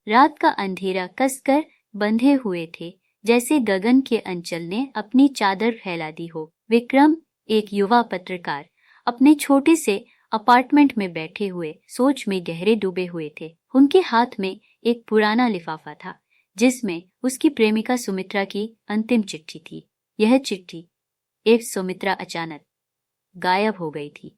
रात का अंधेरा कसकर बंधे हुए थे, जैसे गगन के अंचल ने अपनी चादर फैला दी हो। विक्रम, एक युवा पत्रकार, अपने छोटे से अपार्टमेंट में बैठे हुए सोच में गहरे डूबे हुए थे। उनके हाथ में एक पुराना लिफाफा था जिसमें उसकी प्रेमिका सुमित्रा की अंतिम चिट्ठी थी। यह चिट्ठी एक सुमित्रा अचानक गायब हो गई थी।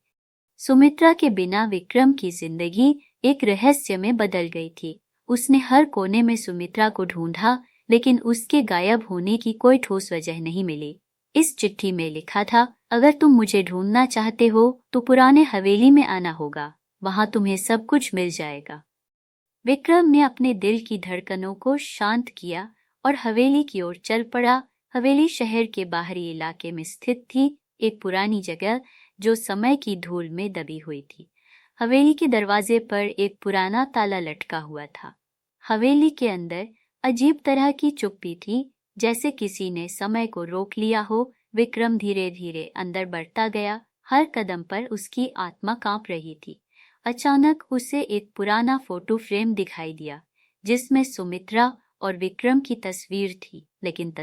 सुमित्रा के बिना विक्रम की जिंदगी एक रहस्य में बदल गई थी। उसने हर कोने में सुमित्रा को ढूंढा, लेकिन उसके गायब होने की कोई ठोस वजह नहीं मिली। इस चिट्ठी में लिखा था, अगर तुम मुझे ढूंढना चाहते हो तो पुराने हवेली में आना होगा, वहां तुम्हें सब कुछ मिल जाएगा। विक्रम ने अपने दिल की धड़कनों को शांत किया और हवेली की ओर चल पड़ा। हवेली शहर के बाहरी इलाके में स्थित थी, एक पुरानी जगह जो समय की धूल में दबी हुई थी। हवेली के दरवाजे पर एक पुराना ताला लटका हुआ था। हवेली के अंदर अजीब तरह की चुप्पी थी, जैसे किसी ने समय को रोक लिया हो। विक्रम धीरे धीरे अंदर बढ़ता गया, हर कदम पर उसकी आत्मा कांप रही थी। अचानक उसे एक पुराना फोटो फ्रेम दिखाई दिया जिसमें सुमित्रा और विक्रम की तस्वीर थी, लेकिन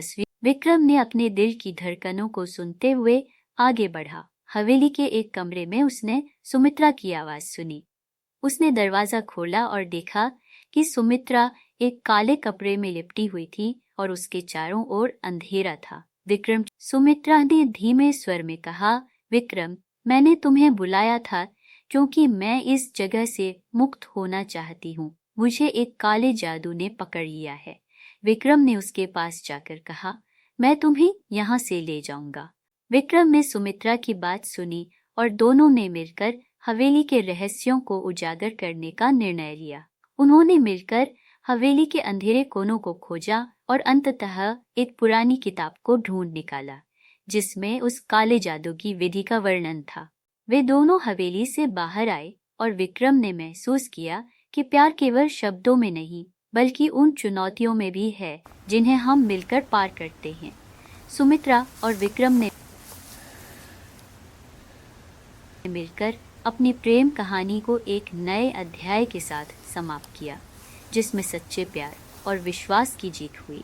विक्रम ने अपने दिल की धड़कनों को सुनते हुए आगे बढ़ा। हवेली के एक कमरे में उसने सुमित्रा की आवाज सुनी। उसने दरवाजा खोला और देखा कि सुमित्रा एक काले कपड़े में लिपटी हुई थी और उसके चारों ओर अंधेरा था। विक्रम, सुमित्रा ने धीमे स्वर में कहा, विक्रम, मैंने तुम्हें बुलाया था क्योंकि मैं इस जगह से मुक्त होना चाहती हूँ। मुझे एक काले जादू ने पकड़ लिया है। विक्रम ने उसके पास जाकर कहा, मैं तुम्हें यहाँ से ले जाऊंगा। विक्रम ने सुमित्रा की बात सुनी और दोनों ने मिलकर हवेली के रहस्यों को उजागर करने का निर्णय लिया। उन्होंने मिलकर हवेली के अंधेरे कोनों को खोजा और अंततः एक पुरानी किताब को ढूंढ निकाला जिसमें उस काले जादू की विधि का वर्णन था। वे दोनों हवेली से बाहर आए और विक्रम ने महसूस किया कि प्यार केवल शब्दों में नहीं बल्कि उन चुनौतियों में भी है जिन्हें हम मिलकर पार करते हैं। सुमित्रा और विक्रम ने मिलकर अपनी प्रेम कहानी को एक नए अध्याय के साथ समाप्त किया, जिसमें सच्चे प्यार और विश्वास की जीत हुई।